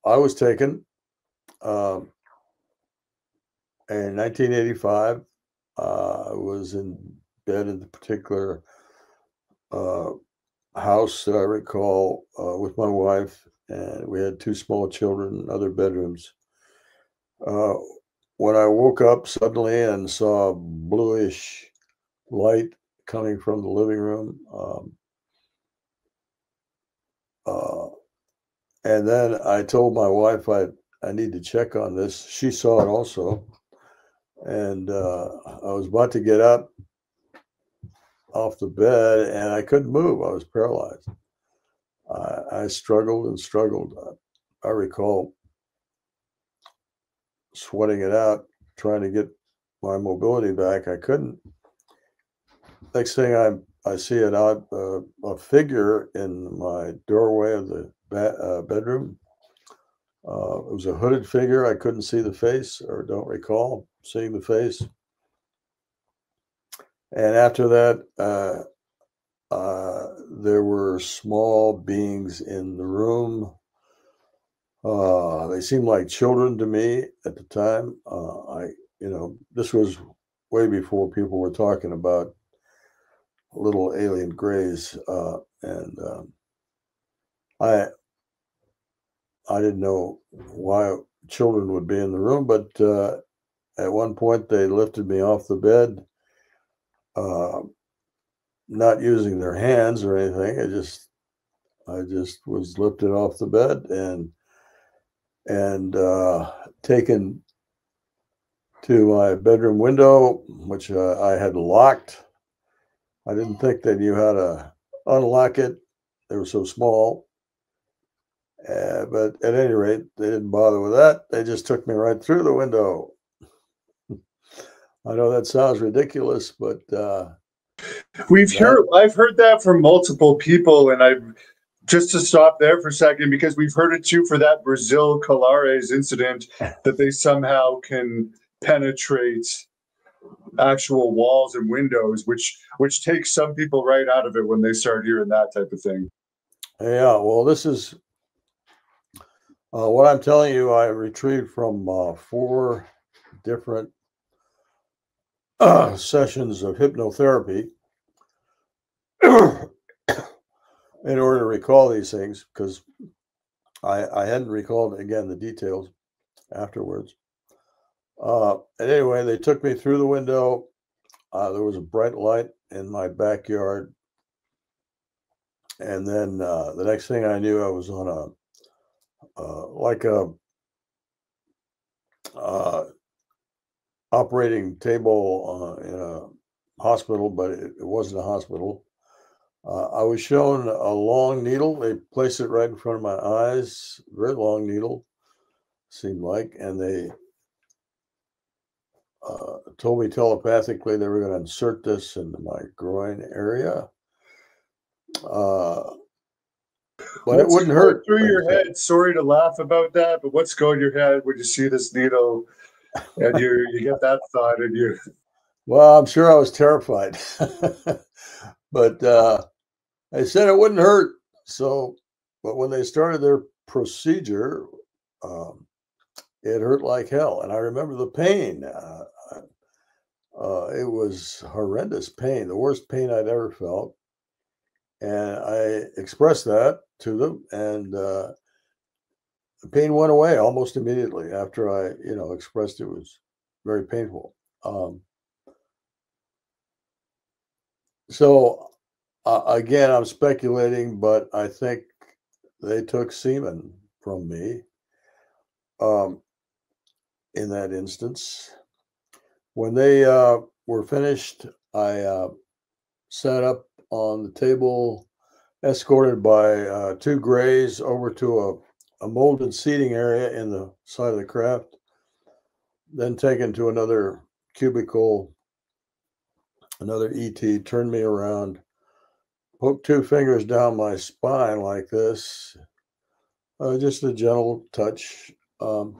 I was taken um, in 1985. I was in bed in the particular uh, house that I recall with my wife, and we had two small children in other bedrooms. Uh, when I woke up suddenly and saw a bluish light coming from the living room, uh, and then I told my wife I need to check on this. She saw it also, and I was about to get up off the bed, and I couldn't move. I was paralyzed. I struggled and struggled. I recall sweating it out, trying to get my mobility back. I couldn't. Next thing I see a figure in my doorway of the bedroom. It was a hooded figure. I couldn't see the face, or don't recall seeing the face. And after that, there were small beings in the room. They seemed like children to me at the time. This was way before people were talking about little alien grays, and I I didn't know why children would be in the room, but at one point they lifted me off the bed, uh, not using their hands or anything. I just was lifted off the bed and taken to my bedroom window, which I had locked. I didn't think they knew how to unlock it. They were so small. But at any rate, they didn't bother with that. They just took me right through the window. I know that sounds ridiculous, but that I've heard that from multiple people, and I've just to stop there for a second, because we've heard it too for that Brazil Colares incident, that they somehow can penetrate actual walls and windows, which takes some people right out of it when they start hearing that type of thing. yeah. Well, this is what I'm telling you. I retrieved from four different sessions of hypnotherapy in order to recall these things, because I hadn't recalled again the details afterwards. And anyway, they took me through the window. There was a bright light in my backyard, and then the next thing I knew, I was on a uh, operating table in a hospital, but it wasn't a hospital. I was shown a long needle. They placed it right in front of my eyes, very long needle, seemed like, and they told me telepathically they were going to insert this into my groin area. But it wouldn't hurt. Through your head? Sorry to laugh about that, but what's going your head when you see this needle and you get that thought in you? Well, I'm sure I was terrified, but they said it wouldn't hurt. So, but when they started their procedure, it hurt like hell, and I remember the pain. It was horrendous pain, the worst pain I'd ever felt. And I expressed that to them, and the pain went away almost immediately after I, expressed it was very painful. So again, I'm speculating, but I think they took semen from me in that instance. When they were finished, I sat up on the table, escorted by two grays over to a molded seating area in the side of the craft, then taken to another cubicle. Another ET turned me around, poked two fingers down my spine like this, just a gentle touch. And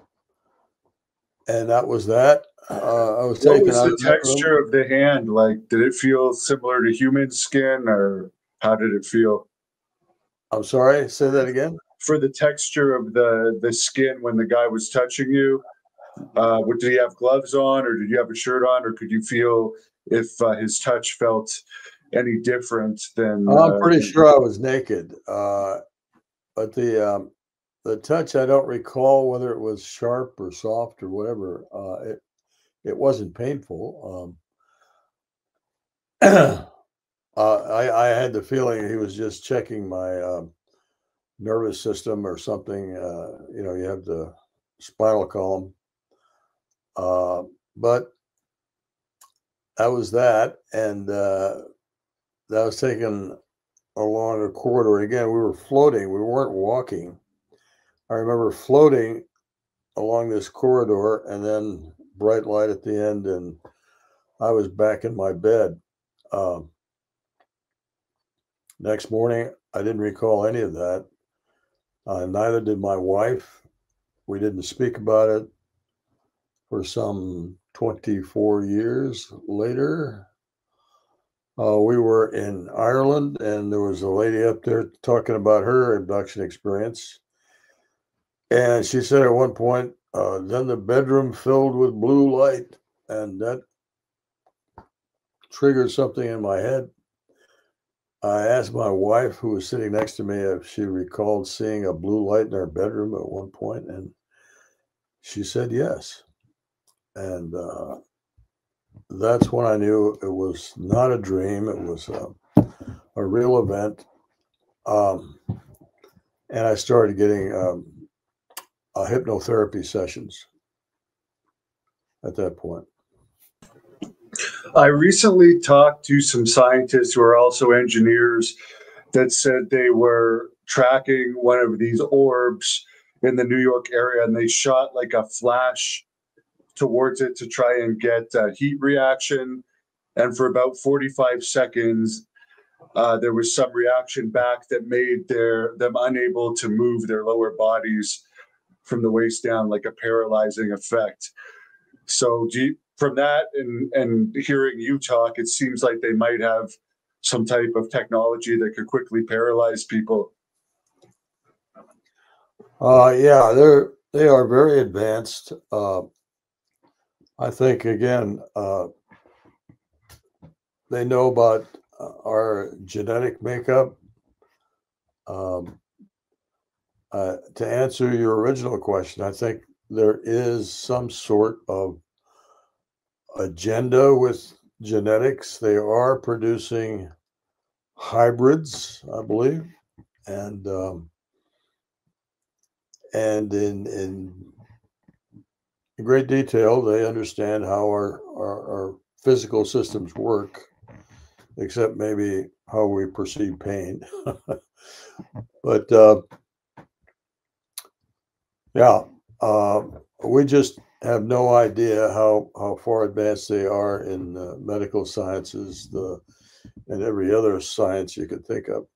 that was that. I was What taken was out the of that room. texture of the hand like? Did it feel similar to human skin, or how did it feel? I'm sorry, say that again. for the texture of the skin when the guy was touching you? Did he have gloves on, or did you have a shirt on, or could you feel if his touch felt any different than? I'm pretty sure I was naked, but the touch, I don't recall whether it was sharp or soft or whatever. It wasn't painful. I had the feeling he was just checking my nervous system or something. You have the spinal column. But that was that. And that was taken along a corridor. Again, we were floating, we weren't walking. I remember floating along this corridor and then bright light at the end, and I was back in my bed. Next morning, I didn't recall any of that. Neither did my wife. We didn't speak about it for some 24 years later. We were in Ireland, and there was a lady up there talking about her abduction experience. And she said at one point, then the bedroom filled with blue light, and that triggered something in my head. I asked my wife, who was sitting next to me, if she recalled seeing a blue light in our bedroom at one point, and she said yes. And that's when I knew it was not a dream; it was a real event. And I started getting hypnotherapy sessions at that point. I recently talked to some scientists who are also engineers that said they were tracking one of these orbs in the New York area, and they shot like a flash towards it to try and get a heat reaction. And for about 45 seconds, there was some reaction back that made them unable to move their lower bodies from the waist down, like a paralyzing effect. So from that and hearing you talk, it seems like they might have some type of technology that could quickly paralyze people. Yeah, they are very advanced. I think again, they know about our genetic makeup. To answer your original question, I think there is some sort of agenda with genetics. They are producing hybrids, I believe, and in great detail, they understand how our physical systems work, except maybe how we perceive pain. But yeah, we just have no idea how far advanced they are in medical sciences, and every other science you could think of.